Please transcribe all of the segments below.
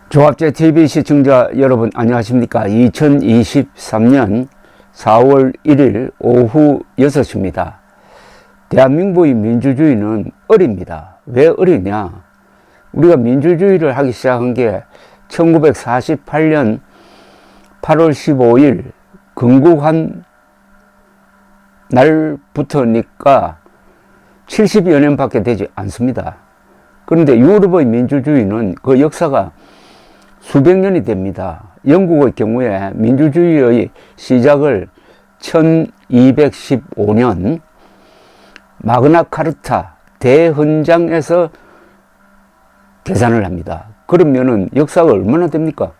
조합제 TV 시청자 여러분 안녕하십니까. 2023년 4월 1일 오후 6시입니다. 대한민국의 민주주의는 어립니다. 왜 어리냐? 우리가 민주주의를 하기 시작한 게 1948년 8월 15일 건국한 날부터니까 70여 년밖에 되지 않습니다. 그런데 유럽의 민주주의는 그 역사가 수백 년이 됩니다. 영국의 경우에 민주주의의 시작을 1215년 마그나 카르타 대헌장에서 계산을 합니다. 그러면은 역사가 얼마나 됩니까?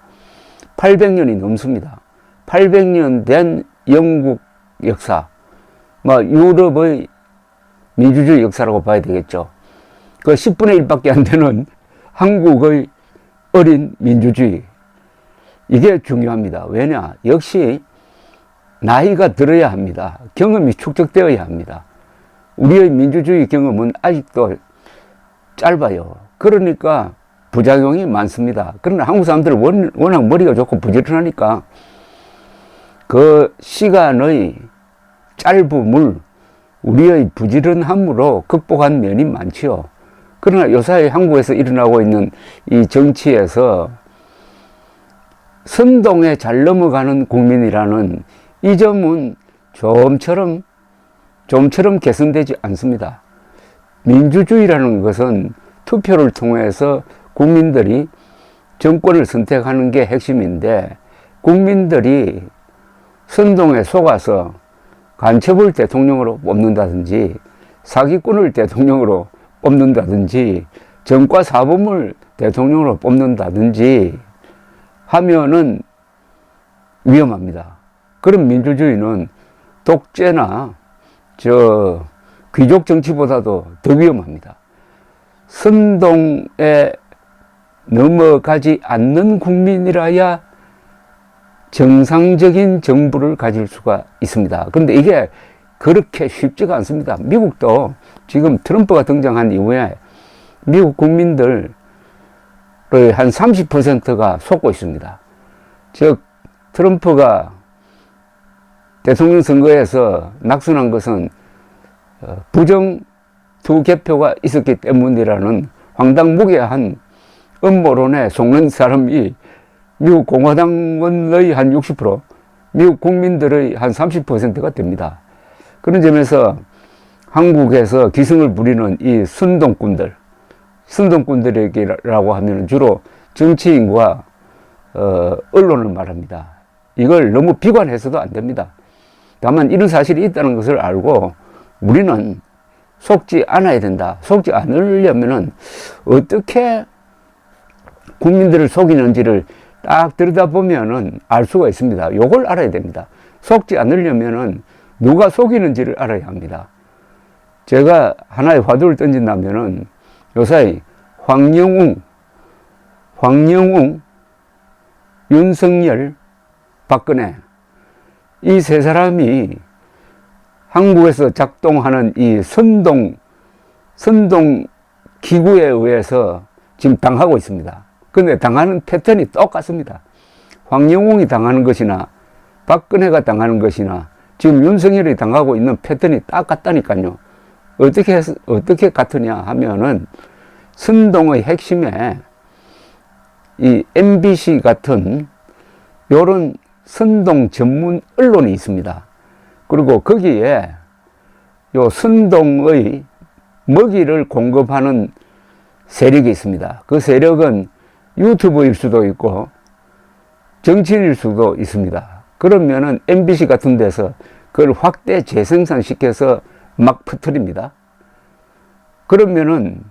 800년이 넘습니다. 800년 된 영국 역사, 유럽의 민주주의 역사라고 봐야 되겠죠. 그 10분의 1밖에 안 되는 한국의 어린 민주주의, 이게 중요합니다. 왜냐? 역시 나이가 들어야 합니다. 경험이 축적되어야 합니다. 우리의 민주주의 경험은 아직도 짧아요. 그러니까 부작용이 많습니다. 그러나 한국 사람들은 워낙 머리가 좋고 부지런하니까 그 시간의 짧음을 우리의 부지런함으로 극복한 면이 많지요. 그러나 요새 한국에서 일어나고 있는 이 정치에서 선동에 잘 넘어가는 국민이라는 이 점은 좀처럼 개선되지 않습니다. 민주주의라는 것은 투표를 통해서 국민들이 정권을 선택하는 게 핵심인데, 국민들이 선동에 속아서 간첩을 대통령으로 뽑는다든지 사기꾼을 대통령으로 뽑는다든지 정과 사범을 대통령으로 뽑는다든지 하면은 위험합니다. 그런 민주주의는 독재나 귀족 정치보다도 더 위험합니다. 선동에 넘어가지 않는 국민이라야 정상적인 정부를 가질 수가 있습니다. 그런데 이게 그렇게 쉽지가 않습니다. 미국도 지금 트럼프가 등장한 이후에 미국 국민들의 한 30%가 속고 있습니다. 즉, 트럼프가 대통령 선거에서 낙선한 것은 부정 투개표가 있었기 때문이라는 황당무계한 음모론에 속는 사람이 미국 공화당원의 한 60%, 미국 국민들의 한 30%가 됩니다. 그런 점에서 한국에서 기승을 부리는 이 선동꾼들이라고 하면 주로 정치인과 언론을 말합니다. 이걸 너무 비관해서도 안 됩니다. 다만 이런 사실이 있다는 것을 알고 우리는 속지 않아야 된다. 속지 않으려면은 어떻게 국민들을 속이는지를 딱 들여다보면은 알 수가 있습니다. 요걸 알아야 됩니다. 속지 않으려면은 누가 속이는지를 알아야 합니다. 제가 하나의 화두를 던진다면은 요새 황영웅, 윤석열, 박근혜, 이 세 사람이 한국에서 작동하는 이 선동 기구에 의해서 지금 당하고 있습니다. 그런데 당하는 패턴이 똑같습니다. 황영웅이 당하는 것이나 박근혜가 당하는 것이나 지금 윤석열이 당하고 있는 패턴이 딱 같다니까요. 어떻게 같으냐 하면은 선동의 핵심에 이 MBC 같은 요런 선동 전문 언론이 있습니다. 그리고 거기에 요 선동의 먹이를 공급하는 세력이 있습니다. 그 세력은 유튜브일 수도 있고 정치인일 수도 있습니다. 그러면은 MBC 같은 데서 그걸 확대 재생산시켜서 막 퍼뜨립니다. 그러면은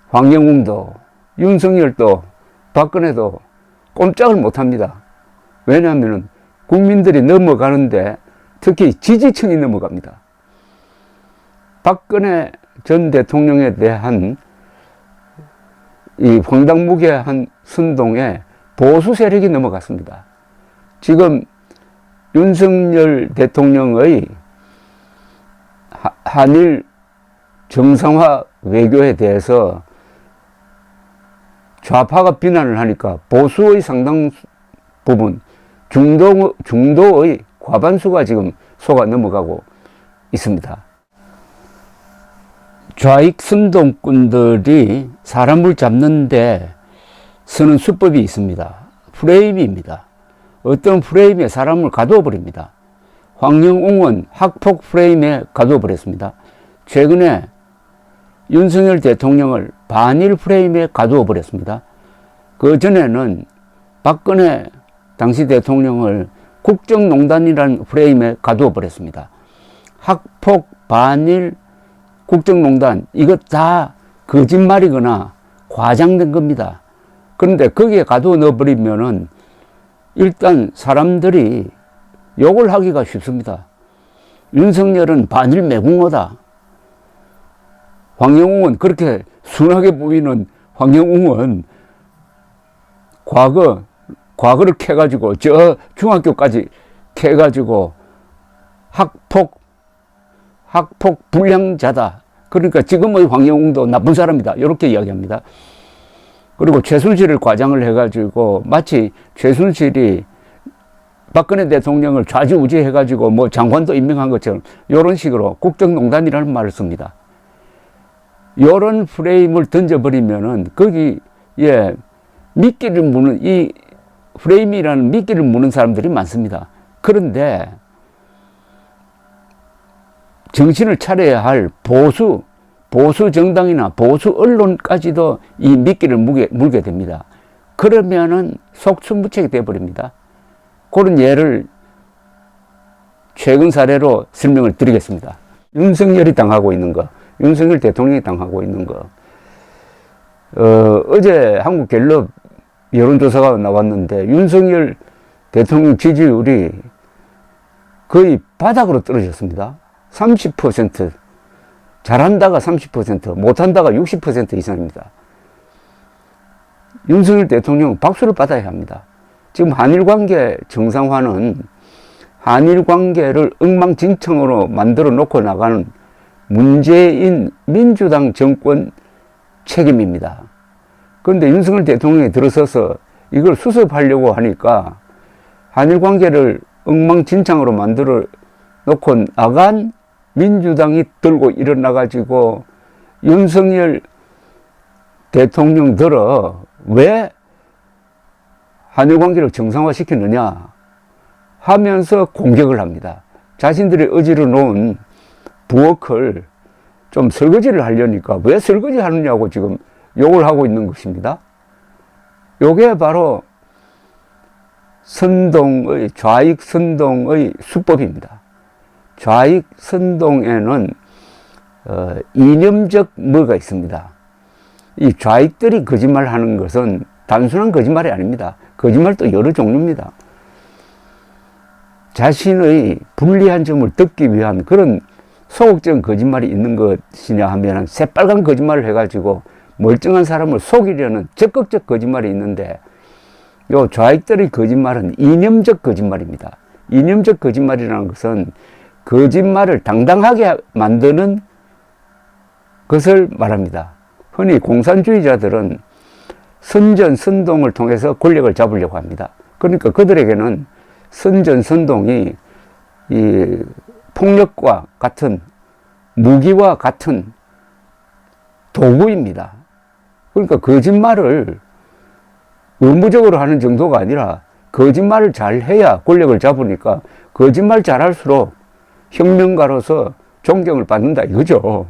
황영웅도 윤석열도 박근혜도 꼼짝을 못합니다. 왜냐하면 국민들이 넘어가는데 특히 지지층이 넘어갑니다. 박근혜 전 대통령에 대한 이 황당무계한 선동에 보수 세력이 넘어갔습니다. 지금 윤석열 대통령의 한일 정상화 외교에 대해서 좌파가 비난을 하니까 보수의 상당 부분, 중도의 과반수가 지금 속아 넘어가고 있습니다. 좌익 선동꾼들이 사람을 잡는데 쓰는 수법이 있습니다. 프레임입니다. 어떤 프레임에 사람을 가두어 버립니다. 황영웅은 학폭 프레임에 가두어 버렸습니다. 최근에 윤석열 대통령을 반일 프레임에 가두어 버렸습니다. 그 전에는 박근혜 당시 대통령을 국정농단이라는 프레임에 가두어 버렸습니다. 학폭, 반일, 국정농단, 이것 다 거짓말이거나 과장된 겁니다. 그런데 거기에 가두어 넣어버리면은 일단 사람들이 욕을 하기가 쉽습니다. 윤석열은 반일 매국노다. 황영웅은, 그렇게 순하게 보이는 황영웅은 과거를 캐가지고 저 중학교까지 캐가지고 학폭 불량자다. 그러니까 지금의 황영웅도 나쁜 사람이다. 이렇게 이야기합니다. 그리고 최순실을 과장을 해가지고 마치 최순실이 박근혜 대통령을 좌지우지 해가지고 뭐 장관도 임명한 것처럼 이런 식으로 국정농단이라는 말을 씁니다. 이런 프레임을 던져버리면은 거기에 미끼를 무는, 이 프레임이라는 미끼를 무는 사람들이 많습니다. 그런데 정신을 차려야 할 보수 정당이나 보수 언론까지도 이 미끼를 물게 됩니다. 그러면은 속수무책이 되어버립니다. 그런 예를 최근 사례로 설명을 드리겠습니다. 윤석열이 당하고 있는 거, 윤석열 대통령이 당하고 있는 거. 어제 한국갤럽 여론조사가 나왔는데 윤석열 대통령 지지율이 거의 바닥으로 떨어졌습니다. 30%, 잘한다가 30%, 못한다가 60% 이상입니다. 윤석열 대통령 박수를 받아야 합니다. 지금 한일관계 정상화는 한일관계를 엉망진창으로 만들어 놓고 나가는 문재인 민주당 정권 책임입니다. 그런데 윤석열 대통령이 들어서서 이걸 수습하려고 하니까 한일관계를 엉망진창으로 만들어 놓고 나간 민주당이 들고 일어나가지고 윤석열 대통령 들어 왜 한일관계를 정상화시켰느냐 하면서 공격을 합니다. 자신들이 어지러 놓은 부엌을 좀 설거지를 하려니까 왜 설거지 하느냐고 지금 욕을 하고 있는 것입니다. 요게 바로 좌익 선동의 수법입니다. 좌익 선동에는 이념적 뭐가 있습니다. 이 좌익들이 거짓말하는 것은 단순한 거짓말이 아닙니다. 거짓말도 여러 종류입니다. 자신의 불리한 점을 듣기 위한 그런 소극적인 거짓말이 있는 것이냐 하면 새빨간 거짓말을 해가지고 멀쩡한 사람을 속이려는 적극적 거짓말이 있는데 요 좌익들의 거짓말은 이념적 거짓말입니다. 이념적 거짓말이라는 것은 거짓말을 당당하게 만드는 것을 말합니다. 흔히 공산주의자들은 선전선동을 통해서 권력을 잡으려고 합니다. 그러니까 그들에게는 선전선동이 이 폭력과 같은 무기와 같은 도구입니다. 그러니까 거짓말을 의무적으로 하는 정도가 아니라 거짓말을 잘 해야 권력을 잡으니까 거짓말 잘할수록 혁명가로서 존경을 받는다 이거죠.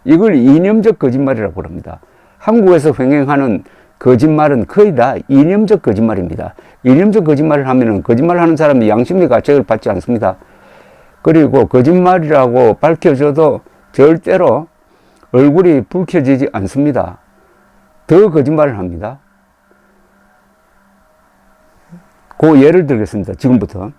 이걸 이념적 거짓말이라고 합니다. 한국에서 횡행하는 거짓말은 거의 다 이념적 거짓말입니다. 이념적 거짓말을 하면은 거짓말하는 사람이 양심의 가책을 받지 않습니다. 그리고 거짓말이라고 밝혀져도 절대로 얼굴이 붉혀지지 않습니다. 더 거짓말을 합니다. 그 예를 들겠습니다. 지금부터.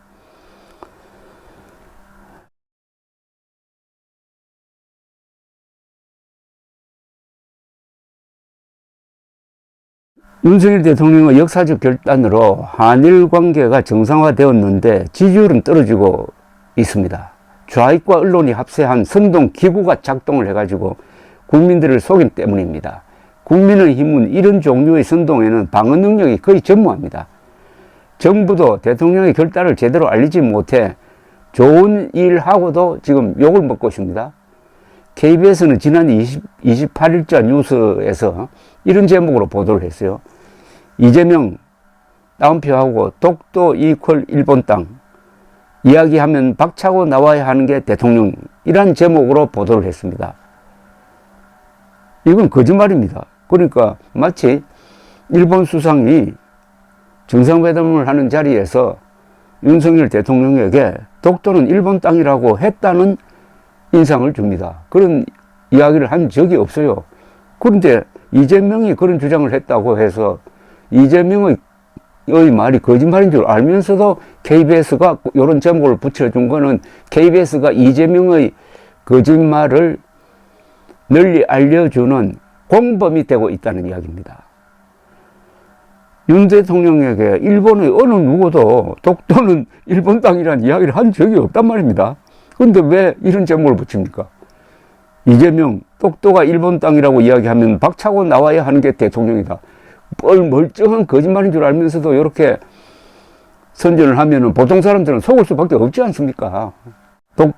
윤석열 대통령의 역사적 결단으로 한일 관계가 정상화되었는데 지지율은 떨어지고 있습니다. 좌익과 언론이 합세한 선동 기구가 작동을 해가지고 국민들을 속인 때문입니다. 국민의힘은 이런 종류의 선동에는 방어 능력이 거의 전무합니다. 정부도 대통령의 결단을 제대로 알리지 못해 좋은 일하고도 지금 욕을 먹고 있습니다. KBS는 지난 28일자 뉴스에서 이런 제목으로 보도를 했어요. 이재명 다운표하고 독도 이퀄 일본 땅 이야기하면 박차고 나와야 하는 게 대통령이란 제목으로 보도를 했습니다. 이건 거짓말입니다. 그러니까 마치 일본 수상이 정상회담을 하는 자리에서 윤석열 대통령에게 독도는 일본 땅이라고 했다는 인상을 줍니다. 그런 이야기를 한 적이 없어요. 그런데 이재명이 그런 주장을 했다고 해서 이재명의 말이 거짓말인 줄 알면서도 KBS가 이런 제목을 붙여준 거는 KBS가 이재명의 거짓말을 널리 알려주는 공범이 되고 있다는 이야기입니다. 윤 대통령에게 일본의 어느 누구도 독도는 일본 땅이라는 이야기를 한 적이 없단 말입니다. 그런데 왜 이런 제목을 붙입니까? 이재명 독도가 일본 땅이라고 이야기하면 박차고 나와야 하는 게 대통령이다. 멀쩡한 거짓말인 줄 알면서도 이렇게 선전을 하면 보통 사람들은 속을 수밖에 없지 않습니까?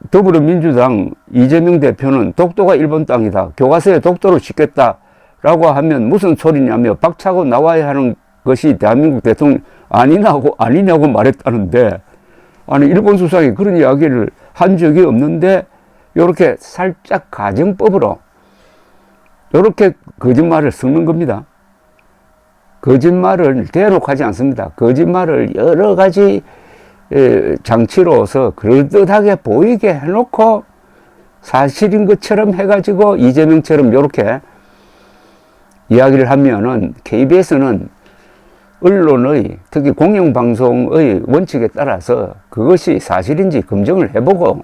더불어민주당 이재명 대표는 독도가 일본 땅이다. 교과서에 독도를 싣겠다라고 하면 무슨 소리냐며 박차고 나와야 하는 것이 대한민국 대통령 아니냐고 말했다는데, 아니 일본 수상이 그런 이야기를 한 적이 없는데 이렇게 살짝 가정법으로 이렇게 거짓말을 섞는 겁니다. 거짓말을 대놓고 하지 않습니다. 거짓말을 여러 가지 장치로서 그럴듯하게 보이게 해놓고 사실인 것처럼 해가지고 이재명처럼 이렇게 이야기를 하면은 KBS는 언론의 특히 공영방송의 원칙에 따라서 그것이 사실인지 검증을 해보고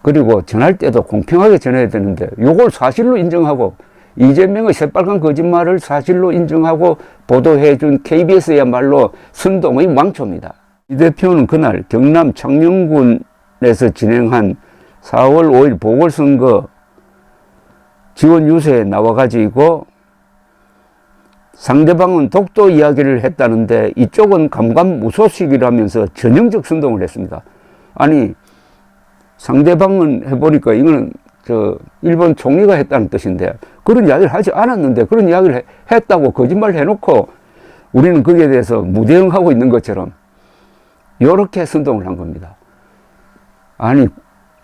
그리고 전할 때도 공평하게 전해야 되는데 이걸 사실로 인정하고 이재명의 새빨간 거짓말을 사실로 인정하고 보도해준 KBS야말로 선동의 왕초입니다. 이 대표는 그날 경남 창녕군에서 진행한 4월 5일 보궐선거 지원 유세에 나와가지고 상대방은 독도 이야기를 했다는데 이쪽은 감감무소식이라면서 전형적 선동을 했습니다. 아니 상대방은 해보니까 이거는 일본 총리가 했다는 뜻인데 그런 이야기를 하지 않았는데 그런 이야기를 했다고 거짓말 해놓고 우리는 거기에 대해서 무대응하고 있는 것처럼 이렇게 선동을 한 겁니다. 아니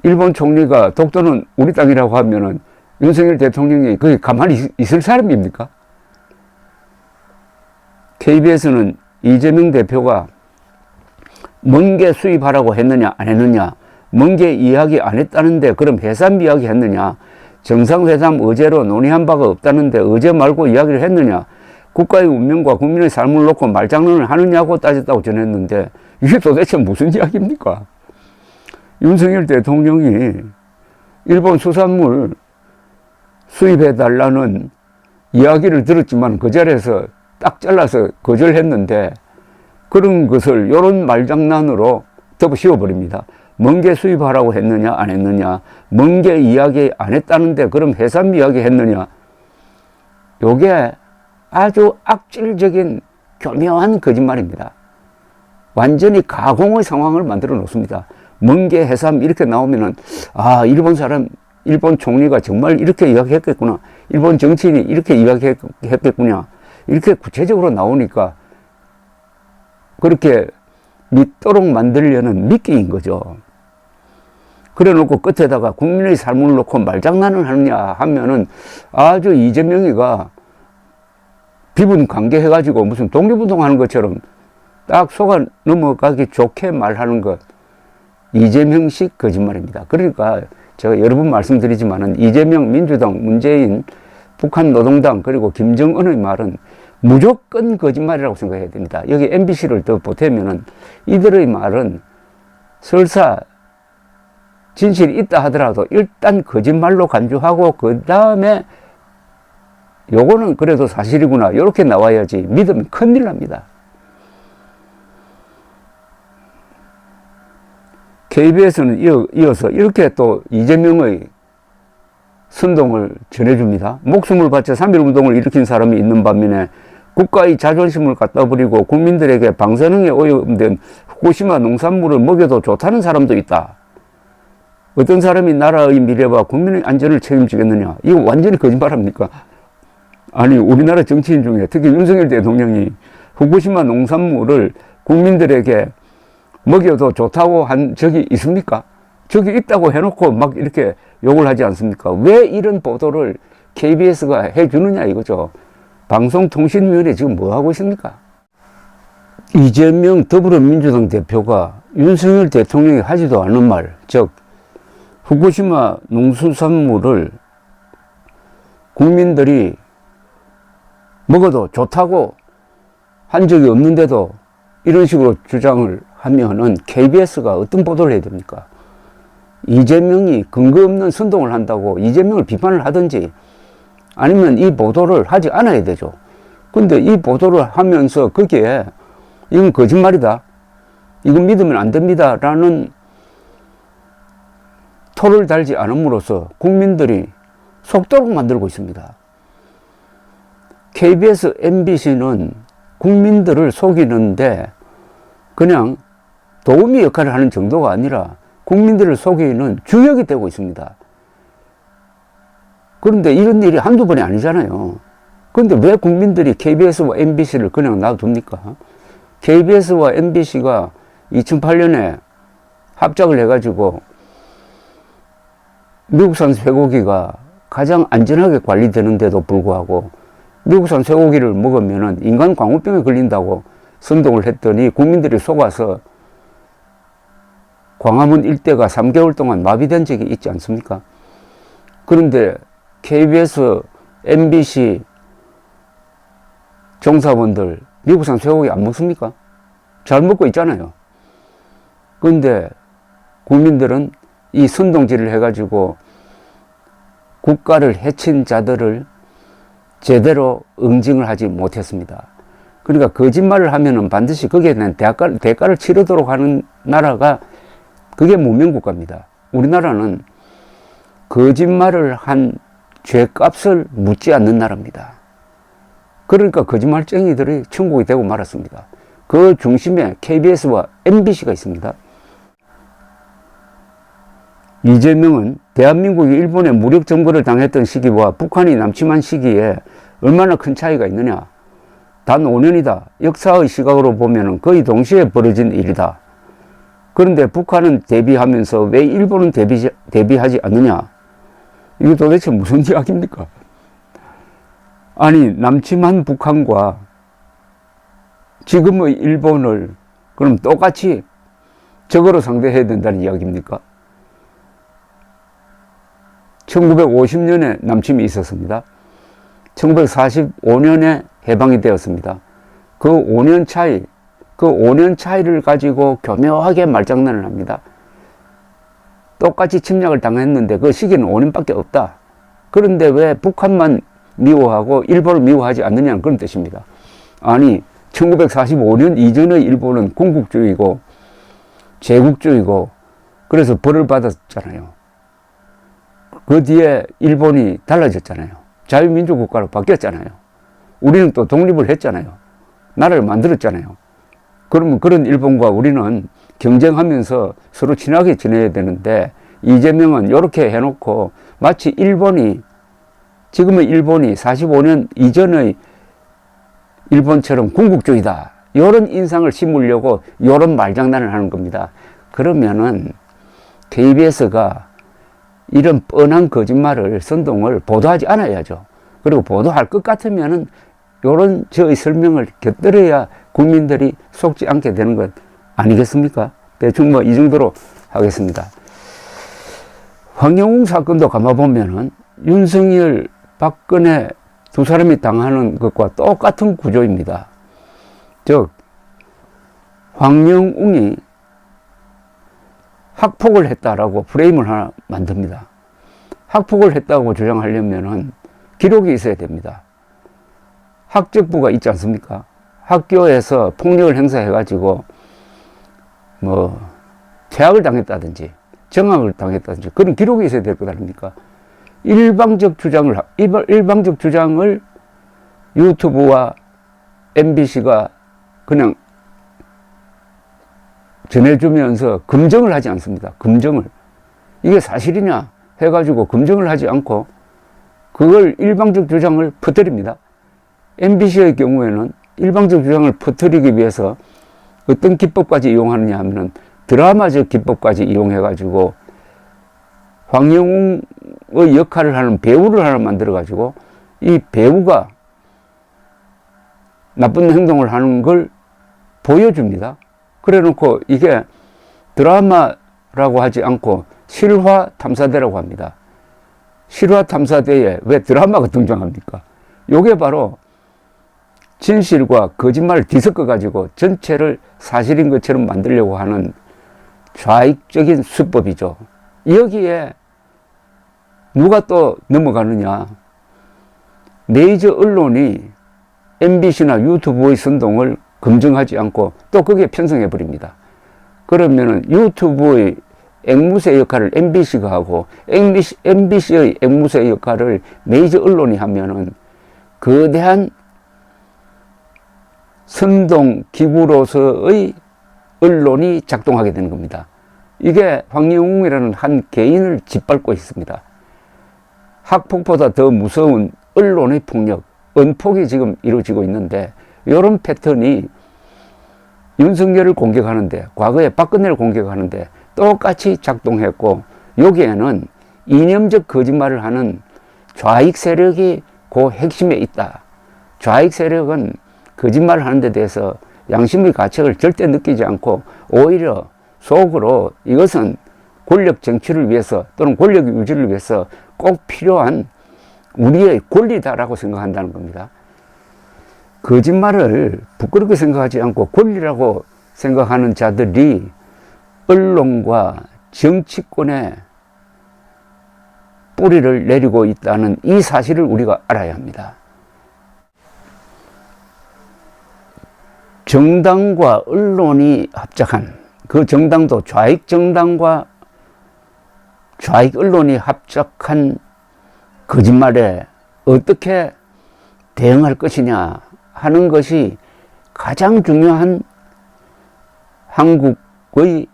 일본 총리가 독도는 우리 땅이라고 하면은 윤석열 대통령이 거기 가만히 있을 사람입니까? KBS는 이재명 대표가 멍게 수입하라고 했느냐 안 했느냐, 멍게 이야기 안 했다는데 그럼 해삼 이야기 했느냐, 정상회담 의제로 논의한 바가 없다는데 의제 말고 이야기를 했느냐, 국가의 운명과 국민의 삶을 놓고 말장난을 하느냐고 따졌다고 전했는데 이게 도대체 무슨 이야기입니까? 윤석열 대통령이 일본 수산물 수입해달라는 이야기를 들었지만 그 자리에서 딱 잘라서 거절했는데 그런 것을 이런 말장난으로 덮어 씌워버립니다. 멍게 수입하라고 했느냐 안 했느냐, 멍게 이야기 안 했다는데 그럼 해삼 이야기 했느냐, 요게 아주 악질적인 교묘한 거짓말입니다. 완전히 가공의 상황을 만들어 놓습니다. 멍게 해삼 이렇게 나오면은 일본 총리가 정말 이렇게 이야기했겠구나, 일본 정치인이 이렇게 이야기했겠구나, 이렇게 구체적으로 나오니까 그렇게 믿도록 만들려는 미끼인 거죠. 그래 놓고 끝에다가 국민의 삶을 놓고 말장난을 하느냐 하면은 아주 이재명이가 비분 관계해가지고 무슨 독립운동 하는 것처럼 딱 속아 넘어가기 좋게 말하는 것, 이재명식 거짓말입니다. 그러니까 제가 여러 번 말씀드리지만은 이재명, 민주당, 문재인, 북한 노동당 그리고 김정은의 말은 무조건 거짓말이라고 생각해야 됩니다. 여기 MBC를 더 보태면은 이들의 말은 설사 진실이 있다 하더라도 일단 거짓말로 간주하고 그 다음에 요거는 그래도 사실이구나 이렇게 나와야지 믿으면 큰일 납니다. KBS는 이어서 이렇게 또 이재명의 선동을 전해줍니다. 목숨을 바쳐 3.1운동을 일으킨 사람이 있는 반면에 국가의 자존심을 갖다 버리고 국민들에게 방사능에 오염된 후쿠시마 농산물을 먹여도 좋다는 사람도 있다. 어떤 사람이 나라의 미래와 국민의 안전을 책임지겠느냐? 이거 완전히 거짓말합니까? 아니, 우리나라 정치인 중에 특히 윤석열 대통령이 후쿠시마 농산물을 국민들에게 먹여도 좋다고 한 적이 있습니까? 적이 있다고 해놓고 막 이렇게 욕을 하지 않습니까? 왜 이런 보도를 KBS가 해주느냐 이거죠. 방송통신위원회 지금 뭐 하고 있습니까? 이재명 더불어민주당 대표가 윤석열 대통령이 하지도 않은 말, 즉 후쿠시마 농수산물을 국민들이 먹어도 좋다고 한 적이 없는데도 이런 식으로 주장을 하면은 KBS가 어떤 보도를 해야 됩니까? 이재명이 근거 없는 선동을 한다고 이재명을 비판을 하든지 아니면 이 보도를 하지 않아야 되죠. 근데 이 보도를 하면서 거기에 이건 거짓말이다, 이건 믿으면 안 됩니다 라는 토를 달지 않음으로써 국민들이 속도록 만들고 있습니다. KBS, MBC는 국민들을 속이는데 그냥 도우미 역할을 하는 정도가 아니라 국민들을 속이는 주역이 되고 있습니다. 그런데 이런 일이 한두 번이 아니잖아요. 그런데 왜 국민들이 KBS와 MBC를 그냥 놔둡니까? KBS와 MBC가 2008년에 합작을 해가지고 미국산 쇠고기가 가장 안전하게 관리되는데도 불구하고 미국산 쇠고기를 먹으면 인간 광우병에 걸린다고 선동을 했더니 국민들이 속아서 광화문 일대가 3개월 동안 마비된 적이 있지 않습니까? 그런데 KBS, MBC 종사원들 미국산 쇠고기 안 먹습니까? 잘 먹고 있잖아요. 그런데 국민들은 이 선동질을 해가지고 국가를 해친 자들을 제대로 응징을 하지 못했습니다. 그러니까 거짓말을 하면은 반드시 거기에 대한 대가를 치르도록 하는 나라가 그게 문명국가입니다. 우리나라는 거짓말을 한 죄값을 묻지 않는 나라입니다. 그러니까 거짓말쟁이들이 천국이 되고 말았습니다. 그 중심에 KBS와 MBC가 있습니다. 이재명은 대한민국이 일본의 무력 점거를 당했던 시기와 북한이 남침한 시기에 얼마나 큰 차이가 있느냐. 단 5년이다. 역사의 시각으로 보면 거의 동시에 벌어진 일이다. 그런데 북한은 대비하면서 왜 일본은 대비하지 않느냐. 이게 도대체 무슨 이야기입니까? 아니, 남침한 북한과 지금의 일본을 그럼 똑같이 적으로 상대해야 된다는 이야기입니까? 1950년에 남침이 있었습니다. 1945년에 해방이 되었습니다. 그 5년 차이를 가지고 교묘하게 말장난을 합니다. 똑같이 침략을 당했는데 그 시기는 5년밖에 없다. 그런데 왜 북한만 미워하고 일본을 미워하지 않느냐는 그런 뜻입니다. 아니, 1945년 이전의 일본은 군국주의고 제국주의고 그래서 벌을 받았잖아요. 그 뒤에 일본이 달라졌잖아요. 자유민주국가로 바뀌었잖아요. 우리는 또 독립을 했잖아요. 나라를 만들었잖아요. 그러면 그런 일본과 우리는 경쟁하면서 서로 친하게 지내야 되는데 이재명은 이렇게 해놓고 마치 지금의 일본이 45년 이전의 일본처럼 군국주의다, 이런 인상을 심으려고 이런 말장난을 하는 겁니다. 그러면은 KBS가 이런 뻔한 거짓말을, 선동을 보도하지 않아야죠. 그리고 보도할 것 같으면은 이런 저의 설명을 곁들여야 국민들이 속지 않게 되는 것 아니겠습니까? 대충 이 정도로 하겠습니다. 황영웅 사건도 감아보면은 윤석열, 박근혜 두 사람이 당하는 것과 똑같은 구조입니다. 즉, 황영웅이 학폭을 했다라고 프레임을 하나 만듭니다. 학폭을 했다고 주장하려면은 기록이 있어야 됩니다. 학적부가 있지 않습니까? 학교에서 폭력을 행사해가지고 퇴학을 당했다든지 정학을 당했다든지 그런 기록이 있어야 될 것 아닙니까? 일방적 주장을 유튜브와 MBC가 그냥 전해주면서 검증을 하지 않습니다. 검증을. 이게 사실이냐 해가지고 검증을 하지 않고 그걸 일방적 주장을 퍼뜨립니다. MBC의 경우에는 일방적 주장을 퍼뜨리기 위해서 어떤 기법까지 이용하느냐 하면은 드라마적 기법까지 이용해가지고 황영웅의 역할을 하는 배우를 하나 만들어가지고 이 배우가 나쁜 행동을 하는 걸 보여줍니다. 그래 놓고 이게 드라마라고 하지 않고 실화 탐사대라고 합니다. 실화 탐사대에 왜 드라마가 등장합니까? 요게 바로 진실과 거짓말을 뒤섞어 가지고 전체를 사실인 것처럼 만들려고 하는 좌익적인 수법이죠. 여기에 누가 또 넘어가느냐. 메이저 언론이 MBC나 유튜브의 선동을 검증하지 않고 또 거기에 편성해 버립니다. 그러면은 유튜브의 앵무새 역할을 MBC가 하고 MBC의 앵무새 역할을 메이저 언론이 하면은 거대한 선동 기구로서의 언론이 작동하게 되는 겁니다. 이게 황영웅이라는 한 개인을 짓밟고 있습니다. 학폭보다 더 무서운 언론의 폭력, 언폭이 지금 이루어지고 있는데 이런 패턴이 윤석열을 공격하는데 과거에 박근혜를 공격하는데 똑같이 작동했고 여기에는 이념적 거짓말을 하는 좌익 세력이 그 핵심에 있다. 좌익 세력은 거짓말을 하는 데 대해서 양심의 가책을 절대 느끼지 않고 오히려 속으로 이것은 권력 쟁취를 위해서 또는 권력 유지를 위해서 꼭 필요한 우리의 권리다라고 생각한다는 겁니다. 거짓말을 부끄럽게 생각하지 않고 권리라고 생각하는 자들이 언론과 정치권에 뿌리를 내리고 있다는 이 사실을 우리가 알아야 합니다. 정당과 언론이 합작한 그 정당도 좌익 정당과 좌익 언론이 합작한 거짓말에 어떻게 대응할 것이냐 하는 것이 가장 중요한 한국의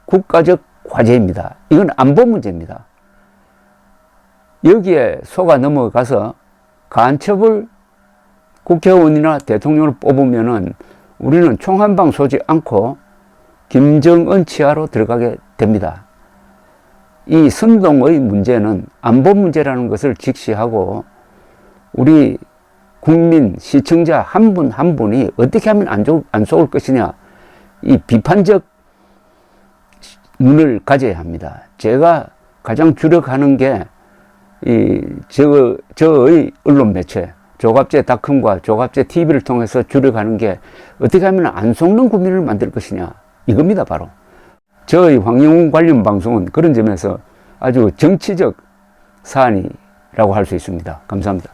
국가적 과제입니다. 이건 안보 문제입니다. 여기에 속아 넘어가서 간첩을 국회의원이나 대통령을 뽑으면은 우리는 총 한 방 쏘지 않고 김정은 치하로 들어가게 됩니다. 이 선동의 문제는 안보 문제라는 것을 직시하고 우리 국민, 시청자 한 분 한 분이 어떻게 하면 안 속을 것이냐, 이 비판적 눈을 가져야 합니다. 제가 가장 주력하는 게 저의 언론 매체, 조갑제닷컴과 조갑제TV를 통해서 주력하는 게 어떻게 하면 안 속는 국민을 만들 것이냐, 이겁니다, 바로. 저의 황영웅 관련 방송은 그런 점에서 아주 정치적 사안이라고 할 수 있습니다. 감사합니다.